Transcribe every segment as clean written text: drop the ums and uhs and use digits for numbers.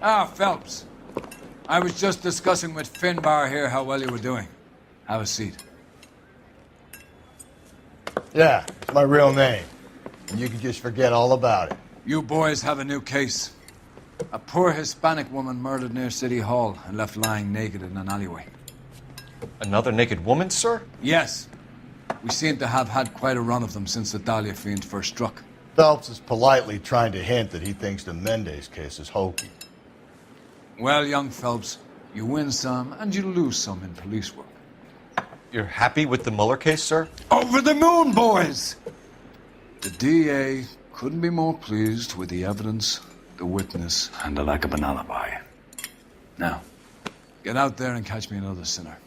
Ah, Phelps. I was just discussing with Finbar here how well you were doing. Have a seat. Yeah, it's my real name. And you can just forget all about it. You boys have a new case. A poor Hispanic woman murdered near City Hall and left lying naked in an alleyway. Another naked woman, sir? Yes. We seem to have had quite a run of them since the Dahlia fiend first struck. Phelps is politely trying to hint that he thinks the Mendez case is hokey. Well, young Phelps, you win some and you lose some in police work. You're happy with the Mueller case, sir? Over the moon, boys! The DA couldn't be more pleased with the evidence, the witness, and the lack of an alibi. Now, get out there and catch me another sinner.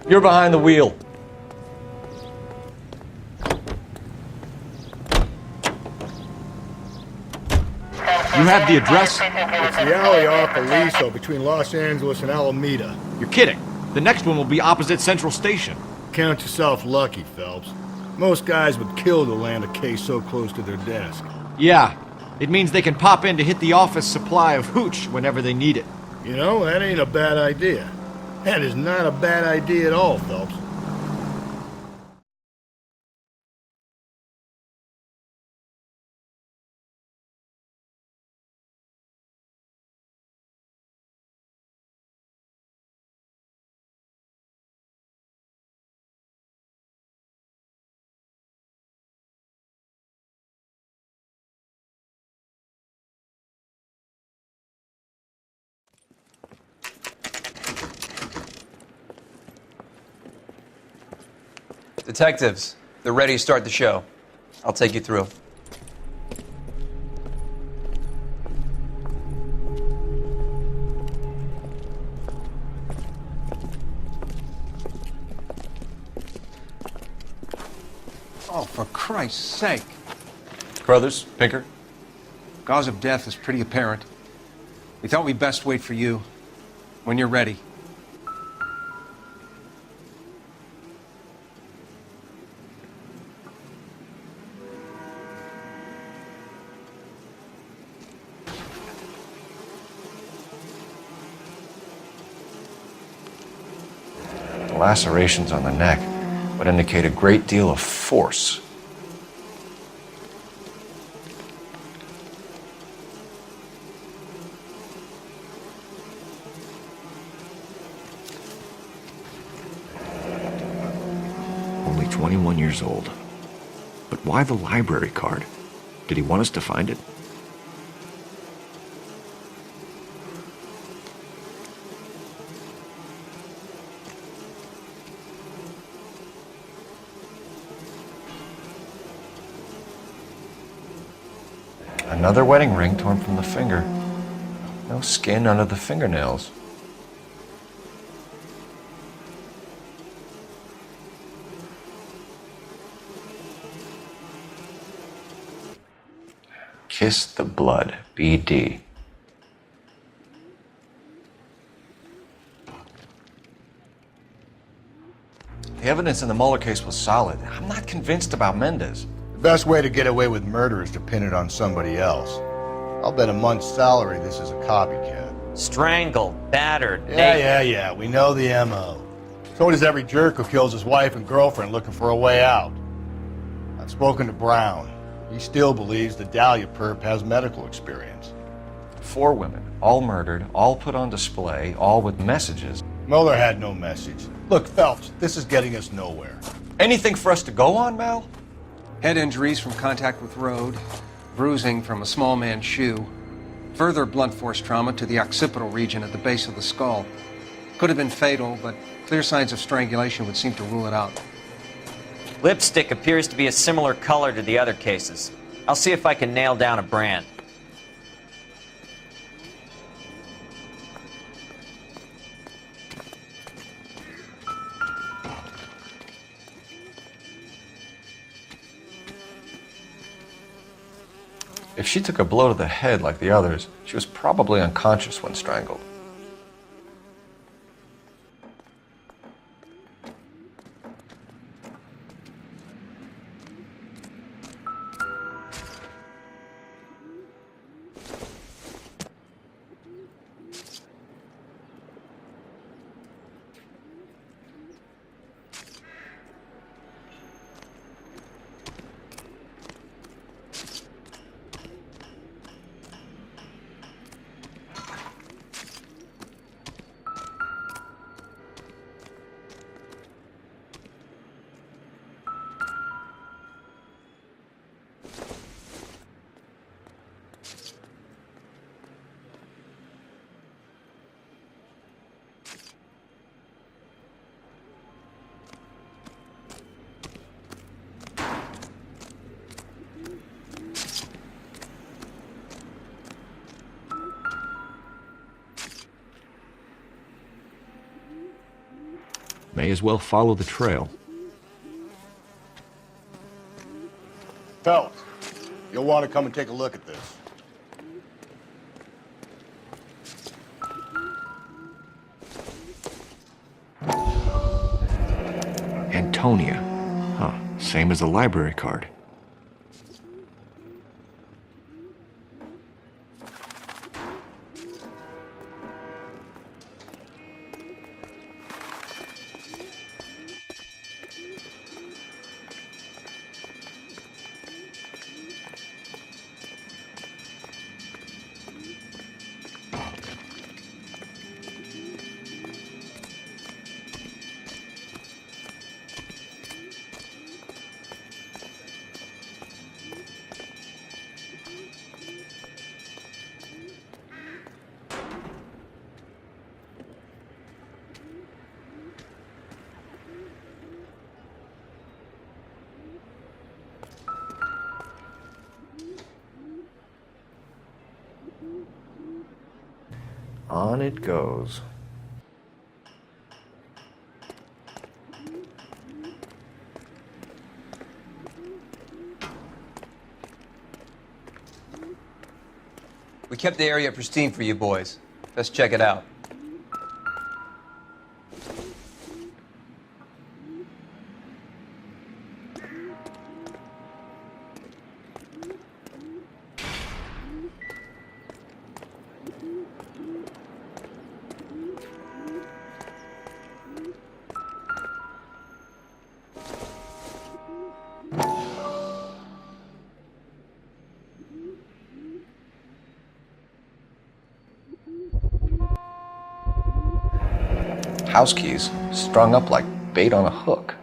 You're behind the wheel. You have the address? It's the alley off Aliso between Los Angeles and Alameda. You're kidding. The next one will be opposite Central Station. Count yourself lucky, Phelps. Most guys would kill to land a case so close to their desk. Yeah. It means they can pop in to hit the office supply of hooch whenever they need it. You know, that ain't a bad idea. That is not a bad idea at all, Phelps. Detectives, they're ready to start the show. I'll take you through. Oh, for Christ's sake. Brothers, Pinker? Cause of death is pretty apparent. We thought we'd best wait for you. When you're ready. The lacerations on the neck would indicate a great deal of force. Only 21 years old. But why the library card? Did he want us to find it? Another wedding ring torn from the finger. No skin under the fingernails. Kiss the blood, BD. The evidence in the Mueller case was solid. I'm not convinced about Mendez. The best way to get away with murder is to pin it on somebody else. I'll bet a month's salary this is a copycat. Strangled, battered, Yeah, we know the M.O. So does every jerk who kills his wife and girlfriend looking for a way out. I've spoken to Brown. He still believes the Dahlia perp has medical experience. 4 women, all murdered, all put on display, all with messages. Mueller had no message. Look, Phelps, this is getting us nowhere. Anything for us to go on, Mal? Head injuries from contact with road, bruising from a small man's shoe, further blunt force trauma to the occipital region at the base of the skull. Could have been fatal, but clear signs of strangulation would seem to rule it out. Lipstick appears to be a similar color to the other cases. I'll see if I can nail down a brand. If she took a blow to the head like the others, she was probably unconscious when strangled. May as well follow the trail. Fellas, you'll want to come and take a look at this. Antonia. Huh, same as the library card. On it goes. We kept the area pristine for you boys. Let's check it out. House keys strung up like bait on a hook.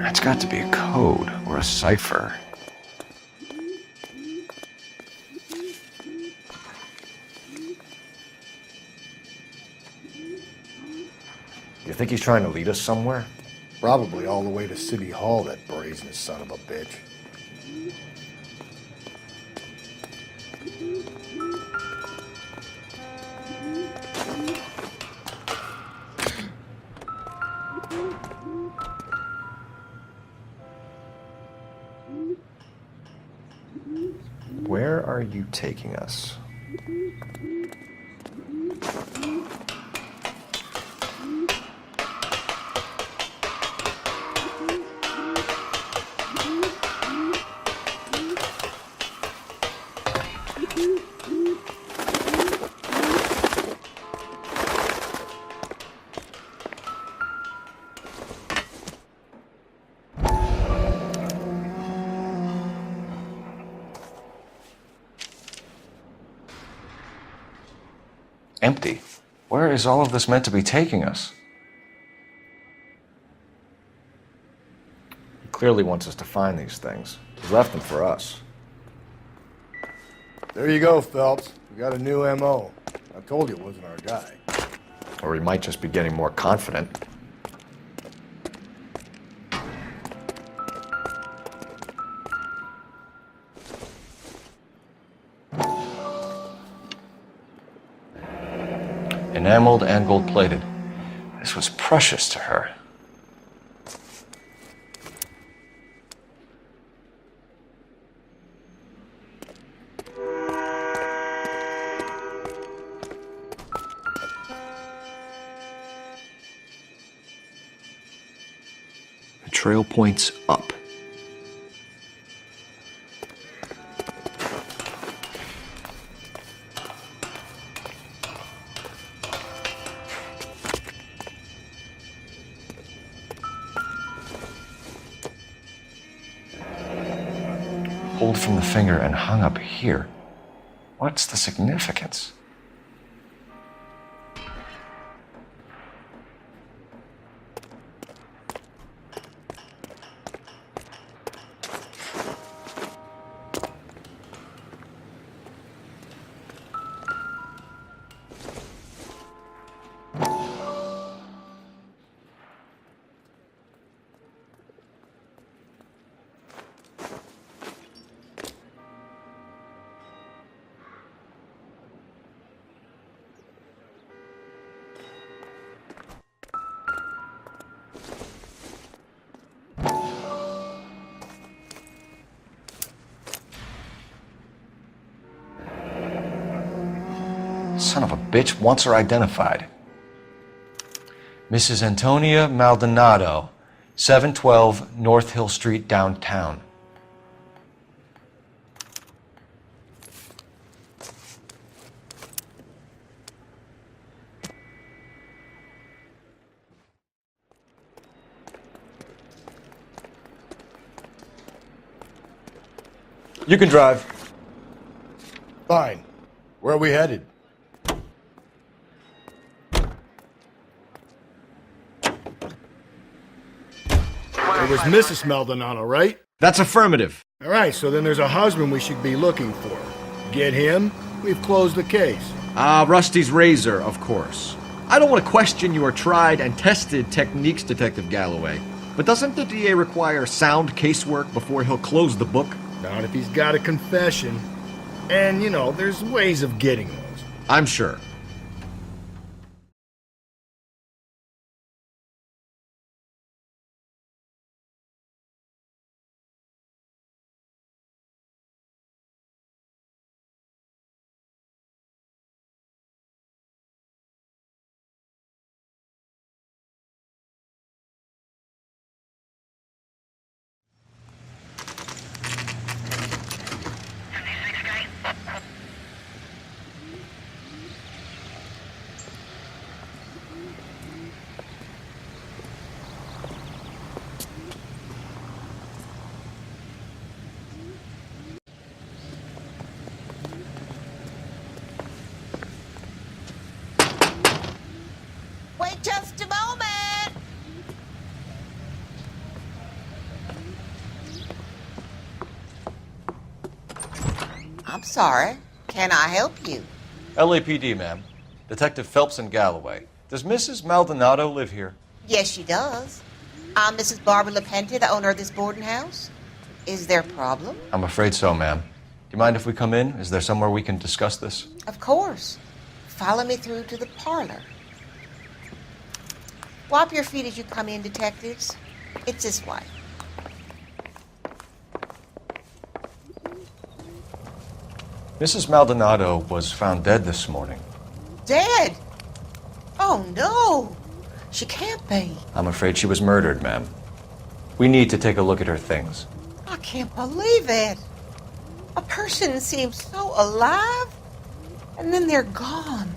That's got to be a code or a cipher. You think he's trying to lead us somewhere? Probably all the way to City Hall, that brazen son of a bitch. Where are you taking us? Empty. Where is all of this meant to be taking us? He clearly wants us to find these things. He left them for us. There you go, Phelps. We got a new M.O. I told you it wasn't our guy. Or he might just be getting more confident. Enameled and gold-plated. This was precious to her. The trail points up. Pulled from the finger and hung up here. What's the significance? Son of a bitch wants her identified. Mrs. Antonia Maldonado, 712 North Hill Street, downtown. You can drive. Fine. Where are we headed? It was Mrs. Maldonado, right? That's affirmative. All right, so then there's a husband we should be looking for. Get him, we've closed the case. Rusty's razor, of course. I don't want to question your tried and tested techniques, Detective Galloway. But doesn't the DA require sound casework before he'll close the book? Not if he's got a confession. And, you know, there's ways of getting those. I'm sure. Wait just a moment! I'm sorry. Can I help you? LAPD, ma'am. Detective Phelps and Galloway. Does Mrs. Maldonado live here? Yes, she does. I'm Mrs. Barbara LaPente, the owner of this boarding house. Is there a problem? I'm afraid so, ma'am. Do you mind if we come in? Is there somewhere we can discuss this? Of course. Follow me through to the parlor. Wipe your feet as you come in, detectives. It's this way. Mrs. Maldonado was found dead this morning. Dead? Oh, no. She can't be. I'm afraid she was murdered, ma'am. We need to take a look at her things. I can't believe it. A person seems so alive, and then they're gone.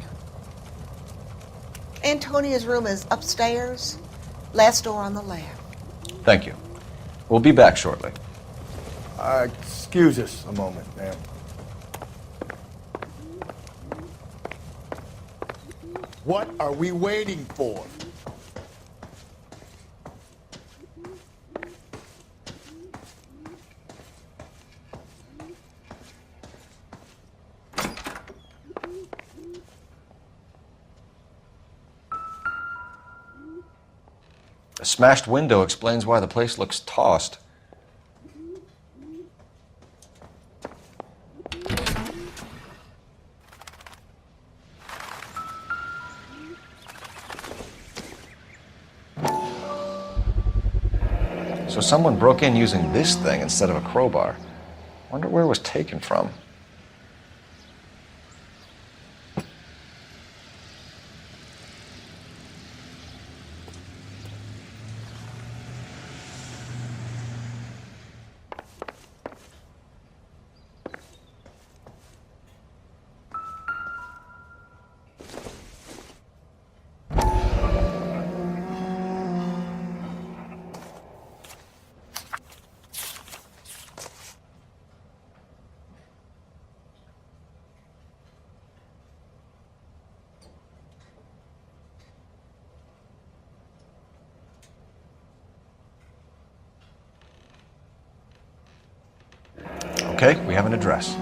Antonia's room is upstairs, last door on the left. Thank you. We'll be back shortly. Excuse us a moment, ma'am. What are we waiting for? The smashed window explains why the place looks tossed. So someone broke in using this thing instead of a crowbar. Wonder where it was taken from. Okay, we have an address.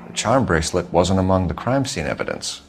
The charm bracelet wasn't among the crime scene evidence.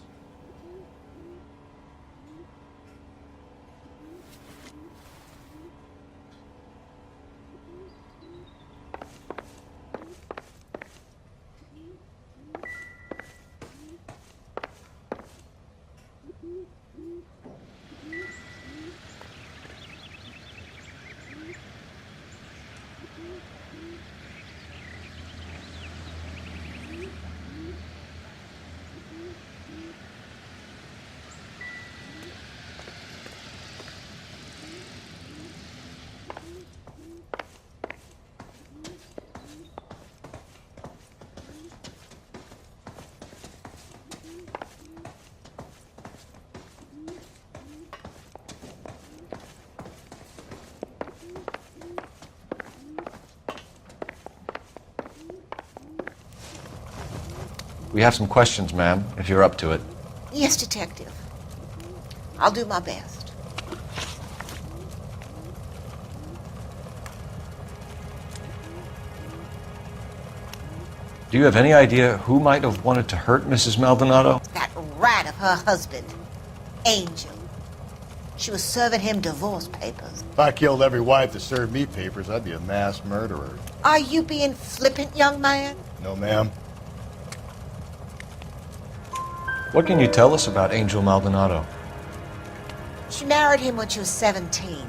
We have some questions, ma'am, if you're up to it. Yes, Detective. I'll do my best. Do you have any idea who might have wanted to hurt Mrs. Maldonado? That rat of her husband, Angel. She was serving him divorce papers. If I killed every wife that served me papers, I'd be a mass murderer. Are you being flippant, young man? No, ma'am. What can you tell us about Angel Maldonado? She married him when she was 17.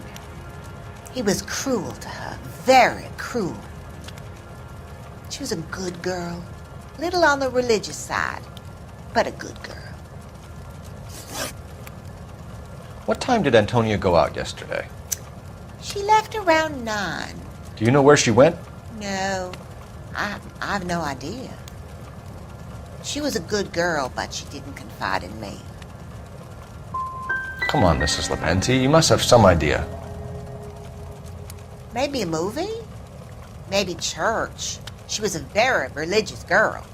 He was cruel to her, very cruel. She was a good girl, little on the religious side, but a good girl. What time did Antonia go out yesterday? She left around 9. Do you know where she went? No, I have no idea. She was a good girl, but she didn't confide in me. Come on, Mrs. Lepenti, you must have some idea. Maybe a movie? Maybe church. She was a very religious girl.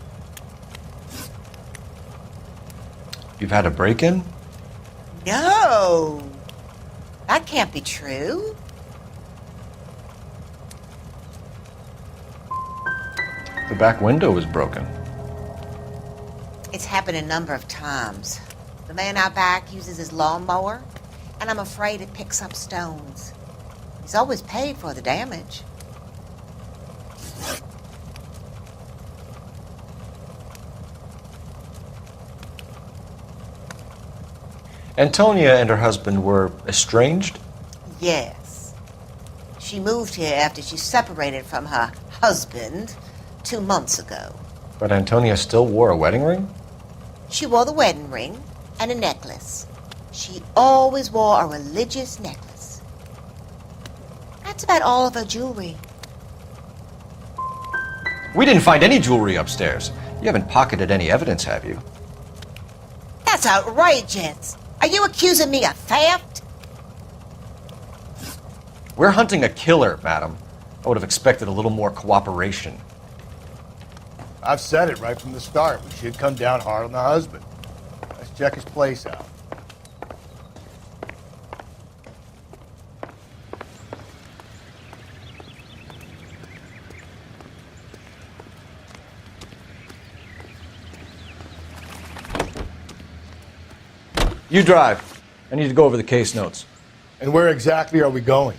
You've had a break-in? No! That can't be true. The back window was broken. It's happened a number of times. The man out back uses his lawnmower, and I'm afraid it picks up stones. He's always paid for the damage. Antonia and her husband were estranged? Yes. She moved here after she separated from her husband 2 months ago. But Antonia still wore a wedding ring? She wore the wedding ring and a necklace. She always wore a religious necklace. That's about all of her jewelry. We didn't find any jewelry upstairs. You haven't pocketed any evidence, have you? That's outrageous. Are you accusing me of theft? We're hunting a killer, madam. I would have expected a little more cooperation. I've said it right from the start. We should come down hard on the husband. Let's check his place out. You drive. I need to go over the case notes. And where exactly are we going?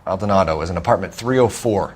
Maldonado is in apartment 304.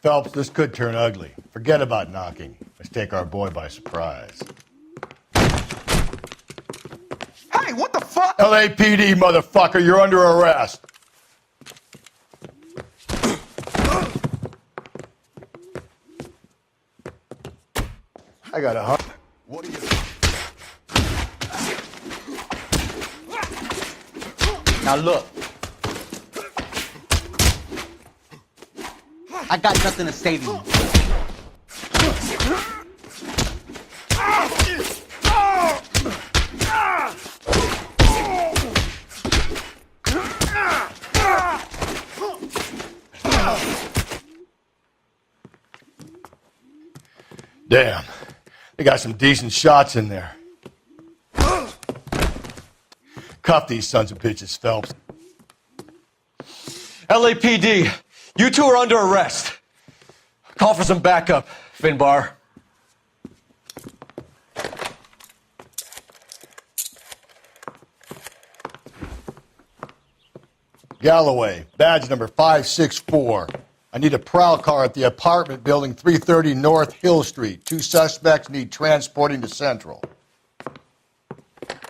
Phelps, this could turn ugly. Forget about knocking. Let's take our boy by surprise. Hey, what the fuck? LAPD, motherfucker, you're under arrest. I got a heart. What are you... Now look. I got nothing to say to you. Damn. They got some decent shots in there. Cuff these sons of bitches, Phelps. LAPD, you two are under arrest. Call for some backup, Finbar. Galloway, badge number 564. I need a prowl car at the apartment building 330 North Hill Street. 2 suspects need transporting to Central.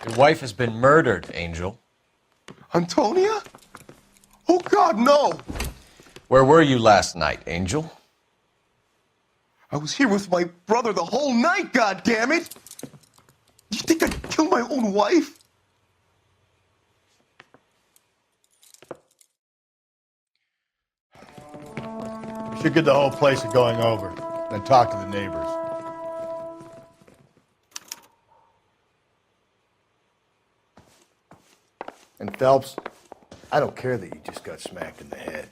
Your wife has been murdered, Angel. Antonia? Oh, God, no! Where were you last night, Angel? I was here with my brother the whole night, goddammit! You think I'd kill my own wife? We should get the whole place going over, then talk to the neighbors. And Phelps, I don't care that you just got smacked in the head.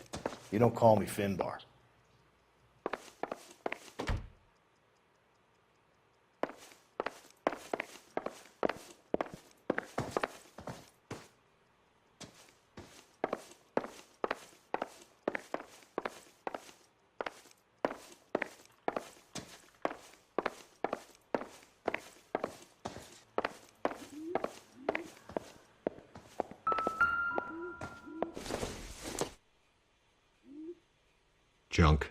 You don't call me Finbar. Junk.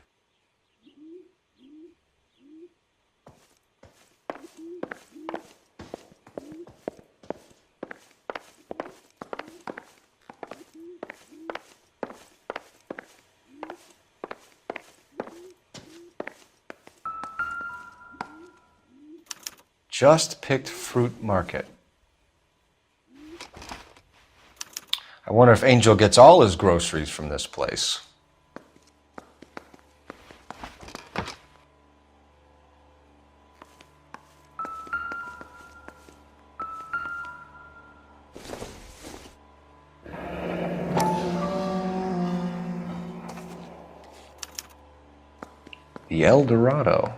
Just picked fruit market. I wonder if Angel gets all his groceries from this place. The El Dorado.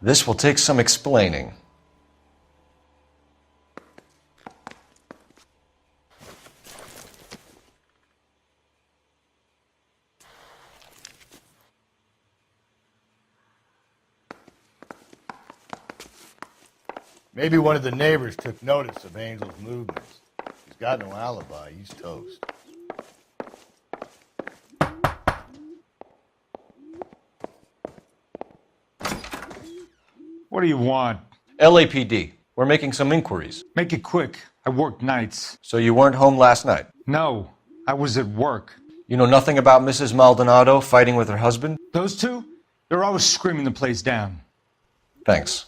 This will take some explaining. Maybe one of the neighbors took notice of Angel's movements. He's got no alibi. He's toast. What do you want? LAPD. We're making some inquiries. Make it quick. I work nights. So you weren't home last night? No, I was at work. You know nothing about Mrs. Maldonado fighting with her husband? Those two? They're always screaming the place down. Thanks.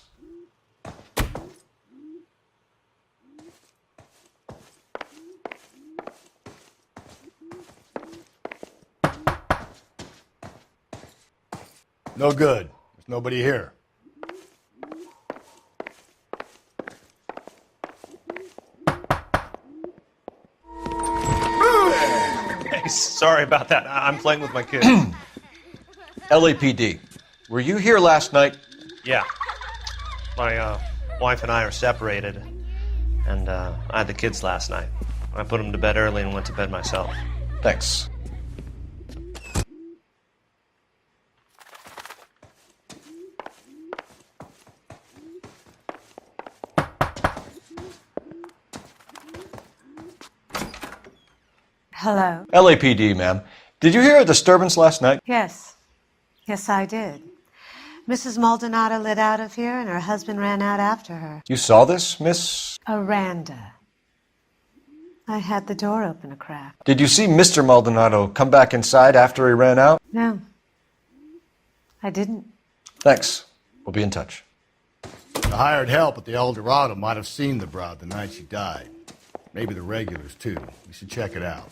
No good. There's nobody here. Sorry about that. I'm playing with my kids. LAPD. Were you here last night? Yeah. My wife and I are separated, and I had the kids last night. I put them to bed early and went to bed myself. Thanks. Hello? LAPD, ma'am. Did you hear a disturbance last night? Yes. Yes, I did. Mrs. Maldonado lit out of here, and her husband ran out after her. You saw this, Miss? Aranda. I had the door open a crack. Did you see Mr. Maldonado come back inside after he ran out? No. I didn't. Thanks. We'll be in touch. The hired help at the El Dorado might have seen the broad the night she died. Maybe the regulars, too. We should check it out.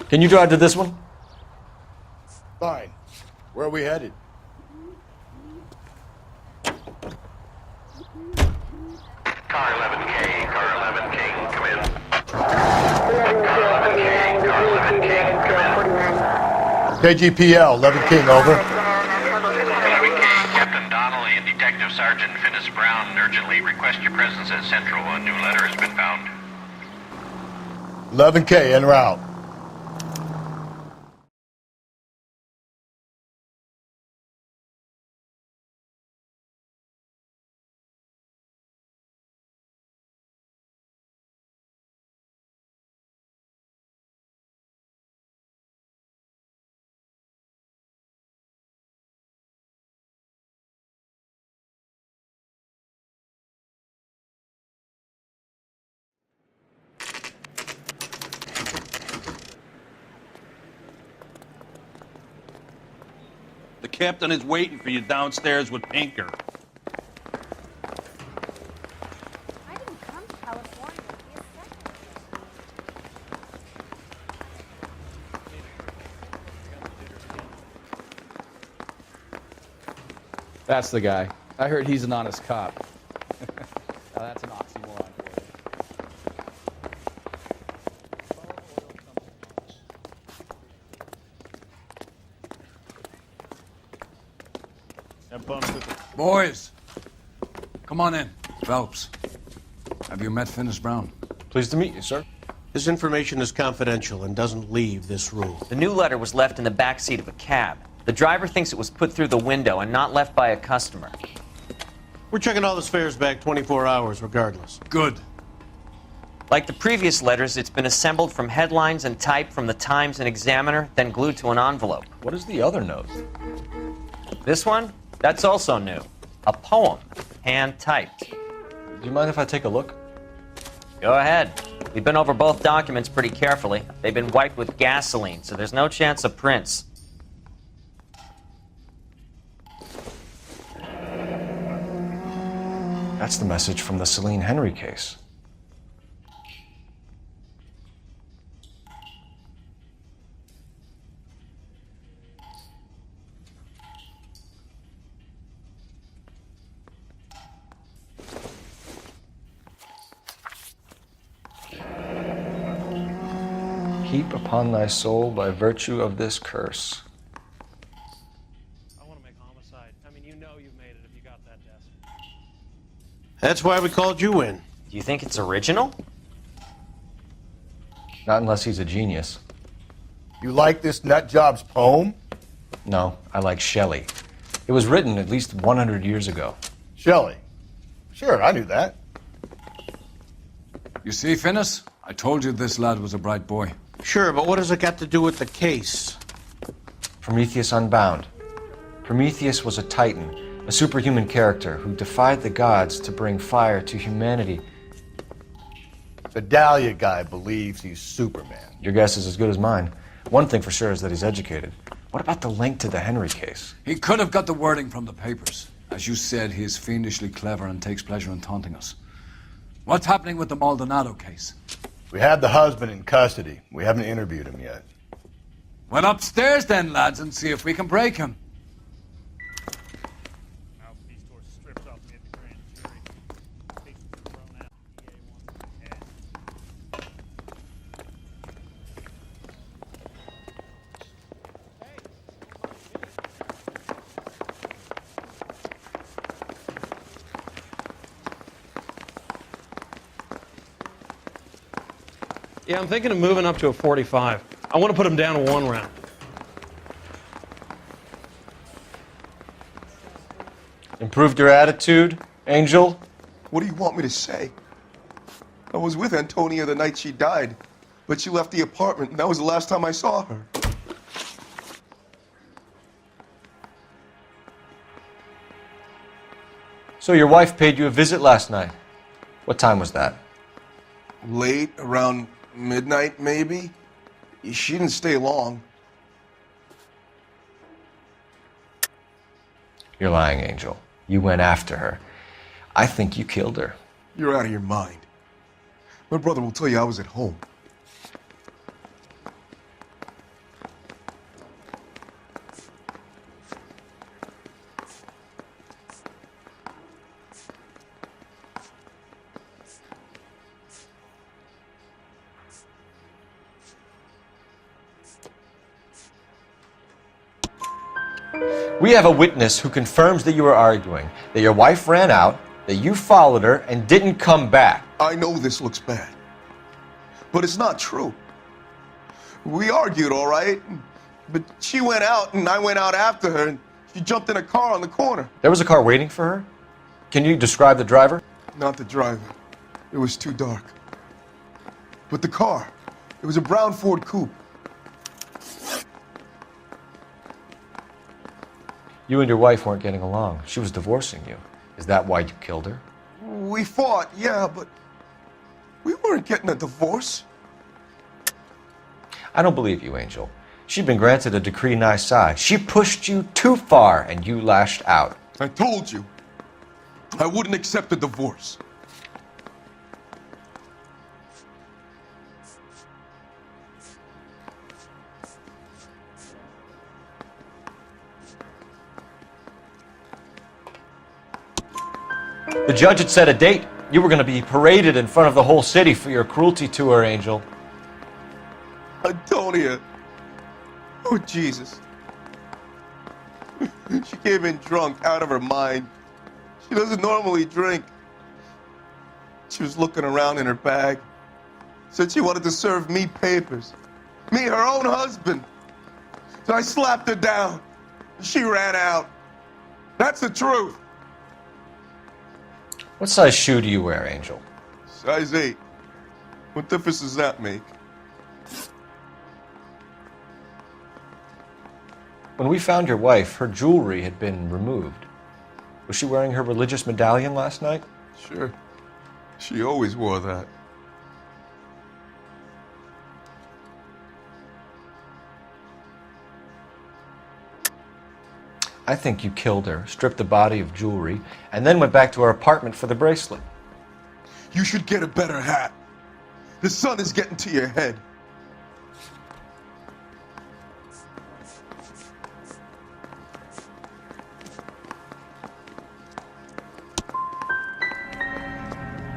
Can you drive to this one? Fine. Where are we headed? Car 11K, car 11K, come in. Car 11K, car 11K, come in. KGPL, 11 King, over. 11K, Captain Donnelly and Detective Sergeant Finis Brown urgently request your presence at Central. A new letter has been found. 11K, en route. The captain is waiting for you downstairs with Pinker. I didn't come to California to be a secretary. That's the guy. I heard he's an honest cop. Now that's an oxymoron for you. Boys, come on in. Phelps, have you met Finis Brown? Pleased to meet you, sir. This information is confidential and doesn't leave this room. The new letter was left in the back seat of a cab. The driver thinks it was put through the window and not left by a customer. We're checking all the spares back 24 hours regardless. Good. Like the previous letters, it's been assembled from headlines and type from the Times and Examiner, then glued to an envelope. What is the other note? This one? That's also new. A poem, hand-typed. Do you mind if I take a look? Go ahead. We've been over both documents pretty carefully. They've been wiped with gasoline, so there's no chance of prints. That's the message from the Celine Henry case. Heap upon thy soul by virtue of this curse. I want to make homicide. I mean, you know you've made it if you got that desk. That's why we called you in. Do you think it's original? Not unless he's a genius. You like this nut job's poem? No, I like Shelley. It was written at least 100 years ago. Shelley? Sure, I knew that. You see, Finnis? I told you this lad was a bright boy. Sure, but what has it got to do with the case? Prometheus Unbound. Prometheus was a titan, a superhuman character who defied the gods to bring fire to humanity. The Dahlia guy believes he's Superman. Your guess is as good as mine. One thing for sure is that he's educated. What about the link to the Henry case? He could have got the wording from the papers. As you said, he is fiendishly clever and takes pleasure in taunting us. What's happening with the Maldonado case? We have the husband in custody. We haven't interviewed him yet. Well, upstairs then, lads, and see if we can break him. Yeah, I'm thinking of moving up to a 45. I want to put him down to 1 round. Improved your attitude, Angel? What do you want me to say? I was with Antonia the night she died, but she left the apartment, and that was the last time I saw her. So your wife paid you a visit last night. What time was that? Late, around midnight, maybe? She didn't stay long. You're lying, Angel. You went after her. I think you killed her. You're out of your mind. My brother will tell you I was at home. We have a witness who confirms that you were arguing, that your wife ran out, that you followed her, and didn't come back. I know this looks bad, but it's not true. We argued, all right, but she went out and I went out after her, and she jumped in a car on the corner. There was a car waiting for her? Can you describe the driver? Not the driver. It was too dark. But the car, it was a brown Ford coupe. You and your wife weren't getting along. She was divorcing you. Is that why you killed her? We fought, yeah, but we weren't getting a divorce. I don't believe you, Angel. She'd been granted a decree nisi. She pushed you too far, and you lashed out. I told you, I wouldn't accept a divorce. The judge had set a date. You were going to be paraded in front of the whole city for your cruelty to her, Angel. Antonia. Oh, Jesus. She came in drunk, out of her mind. She doesn't normally drink. She was looking around in her bag. Said she wanted to serve me papers. Me, her own husband. So I slapped her down. She ran out. That's the truth. What size shoe do you wear, Angel? Size 8. What difference does that make? When we found your wife, her jewelry had been removed. Was she wearing her religious medallion last night? Sure. She always wore that. I think you killed her, stripped the body of jewelry, and then went back to her apartment for the bracelet. You should get a better hat. The sun is getting to your head.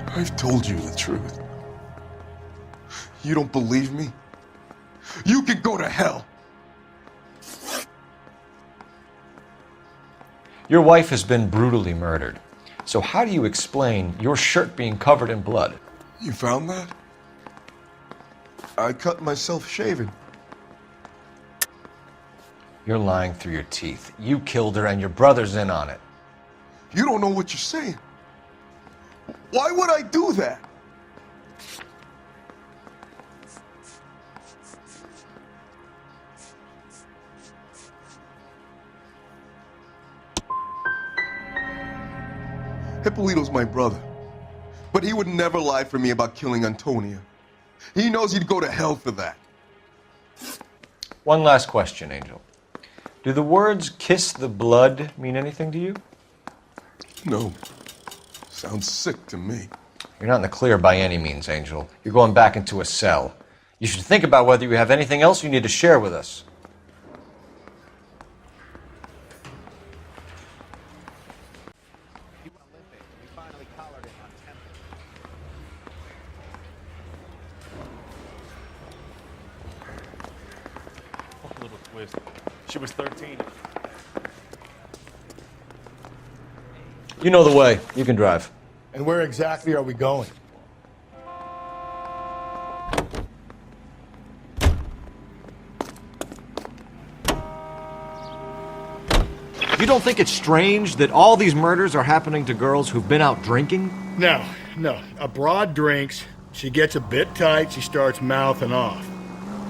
I've told you the truth. You don't believe me? You can go to hell. Your wife has been brutally murdered. So how do you explain your shirt being covered in blood? You found that? I cut myself shaving. You're lying through your teeth. You killed her and your brother's in on it. You don't know what you're saying. Why would I do that? Hippolito's my brother, but he would never lie for me about killing Antonia. He knows he'd go to hell for that. One last question, Angel. Do the words "kiss the blood" mean anything to you? No. Sounds sick to me. You're not in the clear by any means, Angel. You're going back into a cell. You should think about whether you have anything else you need to share with us. Little twist. She was 13. You know the way. You can drive. And where exactly are we going? You don't think it's strange that all these murders are happening to girls who've been out drinking? No. A broad drinks, she gets a bit tight, she starts mouthing off.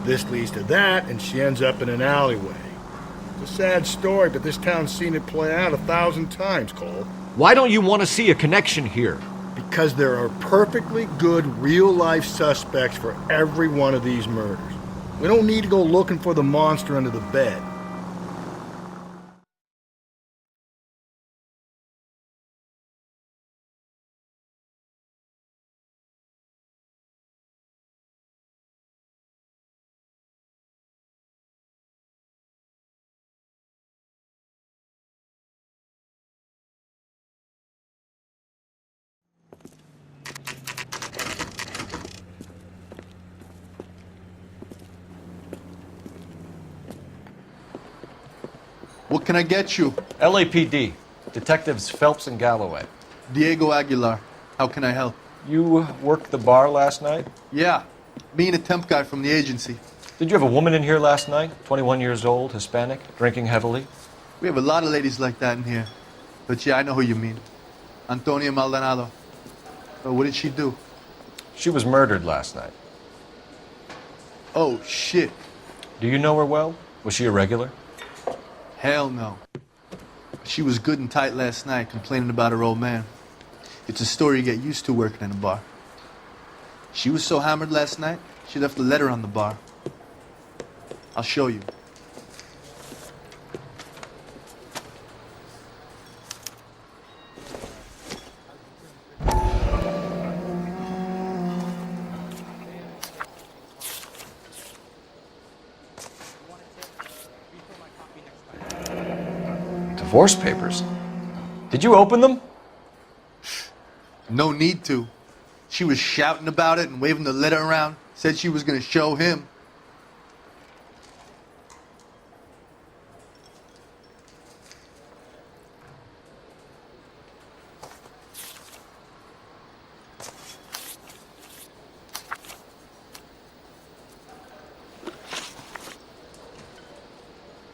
This leads to that, and she ends up in an alleyway. It's a sad story, but this town's seen it play out 1,000 times, Cole. Why don't you want to see a connection here? Because there are perfectly good real-life suspects for every one of these murders. We don't need to go looking for the monster under the bed. What can I get you? LAPD. Detectives Phelps and Galloway. Diego Aguilar. How can I help? You worked the bar last night? Yeah. Me and a temp guy from the agency. Did you have a woman in here last night? 21 years old, Hispanic, drinking heavily? We have a lot of ladies like that in here. But yeah, I know who you mean. Antonia Maldonado. But what did she do? She was murdered last night. Oh, shit. Do you know her well? Was she a regular? Hell no. She was good and tight last night, complaining about her old man. It's a story you get used to working in a bar. She was so hammered last night, she left a letter on the bar. I'll show you. Divorce papers? Did you open them? No need to. She was shouting about it and waving the letter around. Said she was going to show him.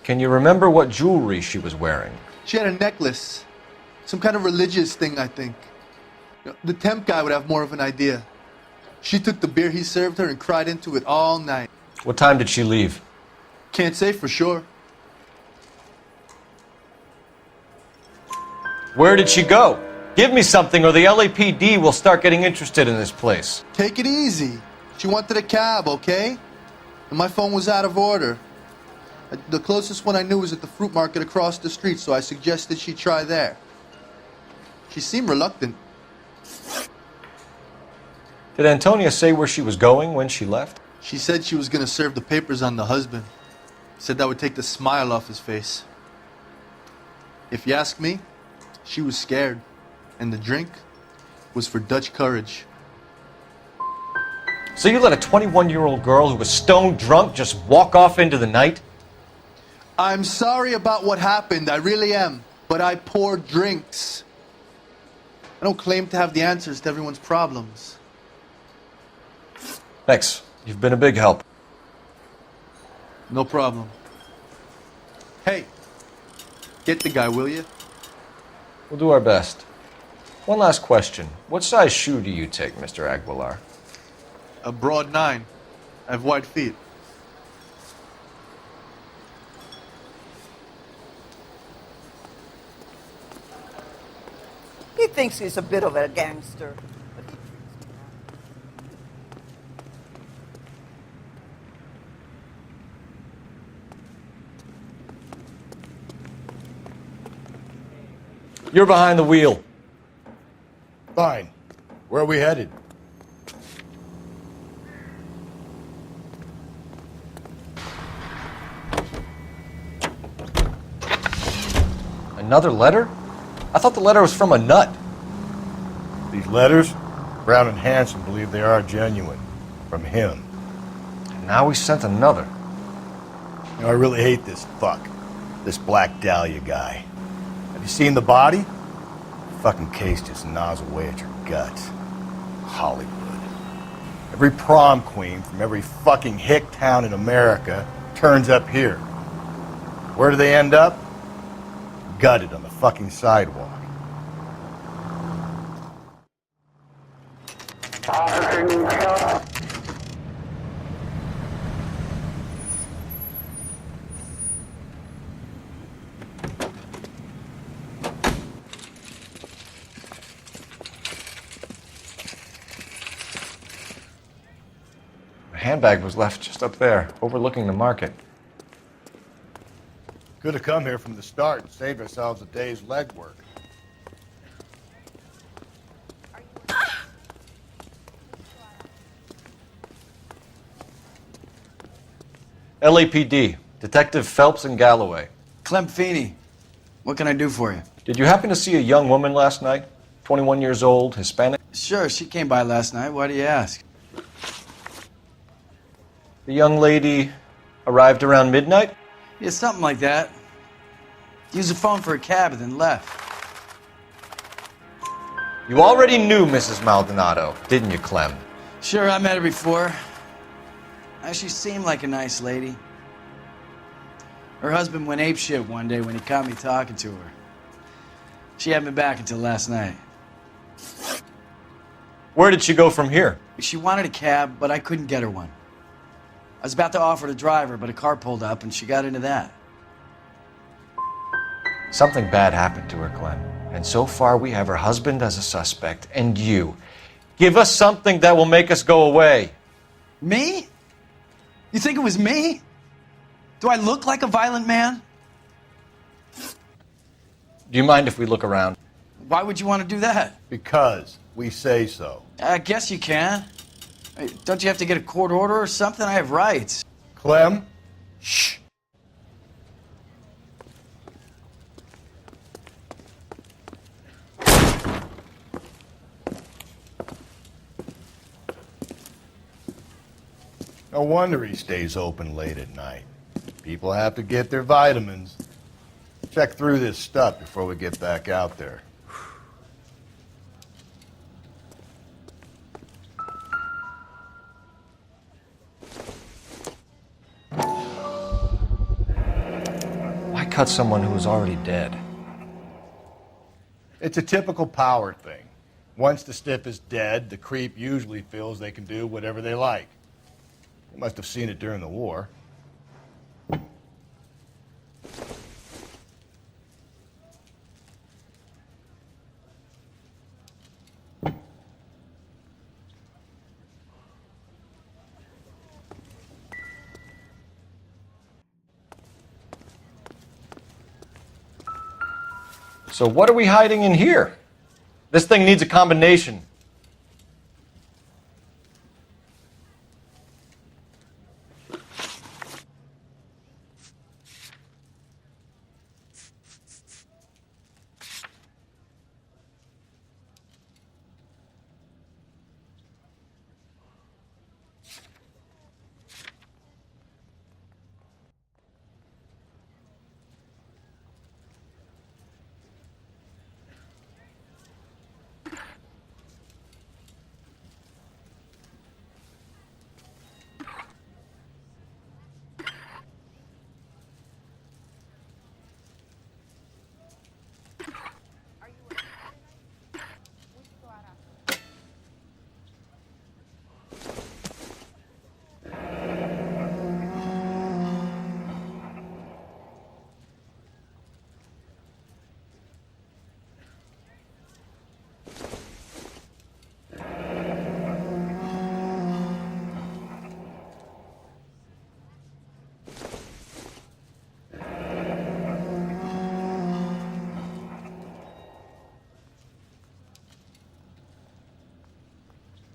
Can you remember what jewelry she was wearing? She had a necklace. Some kind of religious thing, I think. The temp guy would have more of an idea. She took the beer he served her and cried into it all night. What time did she leave? Can't say for sure. Where did she go? Give me something or the LAPD will start getting interested in this place. Take it easy. She wanted a cab, okay? And my phone was out of order. The closest one I knew was at the fruit market across the street, so I suggested she try there. She seemed reluctant. Did Antonia say where she was going when she left? She said she was going to serve the papers on the husband. Said that would take the smile off his face. If you ask me, she was scared. And the drink was for Dutch courage. So you let a 21-year-old girl who was stone drunk just walk off into the night? I'm sorry about what happened, I really am. But I pour drinks. I don't claim to have the answers to everyone's problems. Thanks. You've been a big help. No problem. Hey, get the guy, will you? We'll do our best. One last question. What size shoe do you take, Mr. Aguilar? A broad 9. I have wide feet. He thinks he's a bit of a gangster. You're behind the wheel. Fine. Where are we headed? Another letter? I thought the letter was from a nut. These letters? Brown and Hanson believe they are genuine. From him. And now we sent another. You know, I really hate this fuck. This Black Dahlia guy. Have you seen the body? The fucking case just gnaws away at your guts. Hollywood. Every prom queen from every fucking hick town in America turns up here. Where do they end up? Gutted on the fucking sidewalk. The handbag was left just up there, overlooking the market. Could have come here from the start and saved ourselves a day's legwork. LAPD, Detective Phelps and Galloway. Clem Feeney, what can I do for you? Did you happen to see a young woman last night? 21 years old, Hispanic? Sure, she came by last night. Why do you ask? The young lady arrived around midnight? Yeah, something like that. Used the phone for a cab and then left. You already knew Mrs. Maldonado, didn't you, Clem? Sure, I met her before. She seemed like a nice lady. Her husband went apeshit one day when he caught me talking to her. She hadn't been back until last night. Where did she go from here? She wanted a cab, but I couldn't get her one. I was about to offer to drive her, but a car pulled up and she got into that. Something bad happened to her, Clem. And so far we have her husband as a suspect, and you. Give us something that will make us go away. Me? You think it was me? Do I look like a violent man? Do you mind if we look around? Why would you want to do that? Because we say so. I guess you can. Hey, don't you have to get a court order or something? I have rights. Clem? Shh. No wonder he stays open late at night. People have to get their vitamins. Check through this stuff before we get back out there. cut someone who was already dead? It's a typical power thing. Once the stiff is dead, the creep usually feels they can do whatever they like. You must have seen it during the war. So what are we hiding in here? This thing needs a combination.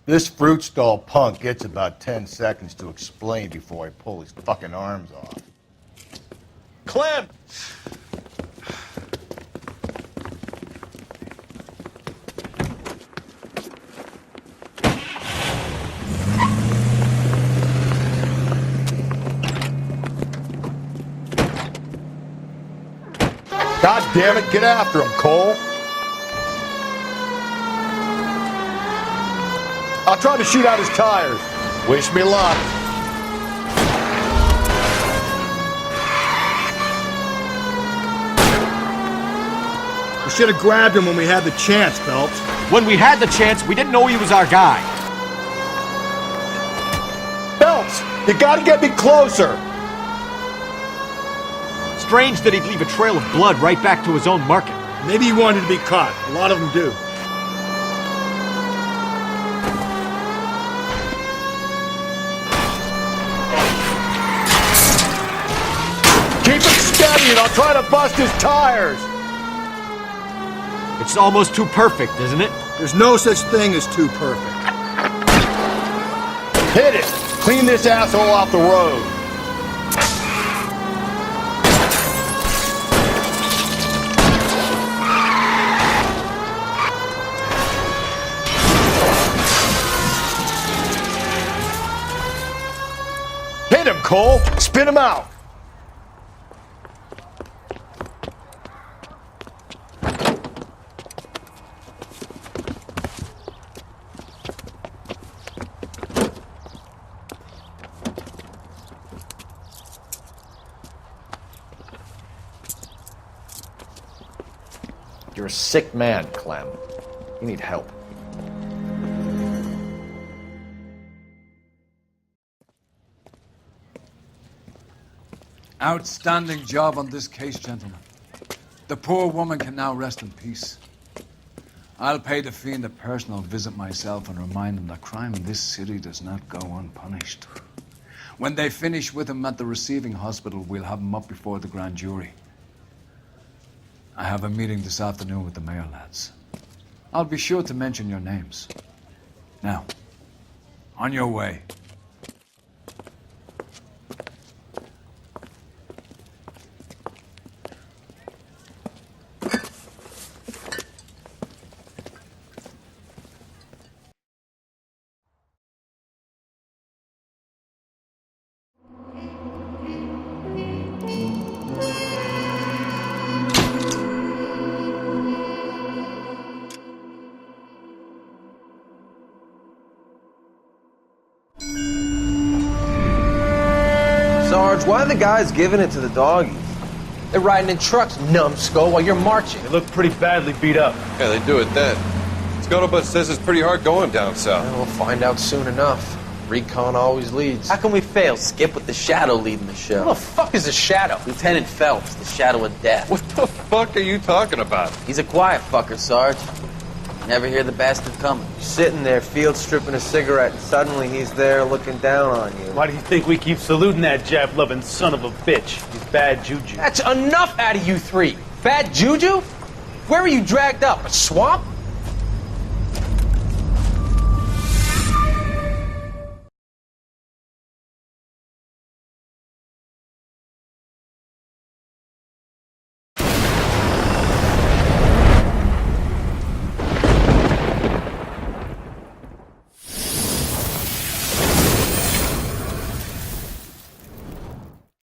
This fruit stall punk gets about 10 seconds to explain before I pull his fucking arms off. Clem! God damn it, get after him, Cole! I'll try to shoot out his tires. Wish me luck. We should have grabbed him when we had the chance, Phelps. When we had the chance, we didn't know he was our guy. Phelps, you gotta get me closer. Strange that he'd leave a trail of blood right back to his own market. Maybe he wanted to be caught. A lot of them do. Keep it steady and I'll try to bust his tires. It's almost too perfect, isn't it? There's no such thing as too perfect. Hit it. Clean this asshole off the road. Hit him, Cole. Spin him out. You're a sick man, Clem. You need help. Outstanding job on this case, gentlemen. The poor woman can now rest in peace. I'll pay the fiend a personal visit myself and remind him that crime in this city does not go unpunished. When they finish with him at the receiving hospital, we'll have him up before the grand jury. I have a meeting this afternoon with the mayor lads. I'll be sure to mention your names. Now, on your way. Sarge, why are the guys giving it to the doggies? They're riding in trucks, numbskull, while you're marching. They look pretty badly beat up. Yeah, they do at that. Scuttlebutt says it's pretty hard going down south. We'll find out soon enough. Recon always leads. How can we fail, Skip, with the Shadow leading the show? Who the fuck is the Shadow? Lieutenant Phelps, the Shadow of Death. What the fuck are you talking about? He's a quiet fucker, Sarge. Never hear the bastard coming. You're sitting there, field stripping a cigarette, and suddenly he's there looking down on you. Why do you think we keep saluting that Jap-loving son of a bitch? He's bad juju. That's enough out of you three. Bad juju? Where were you dragged up? A swamp?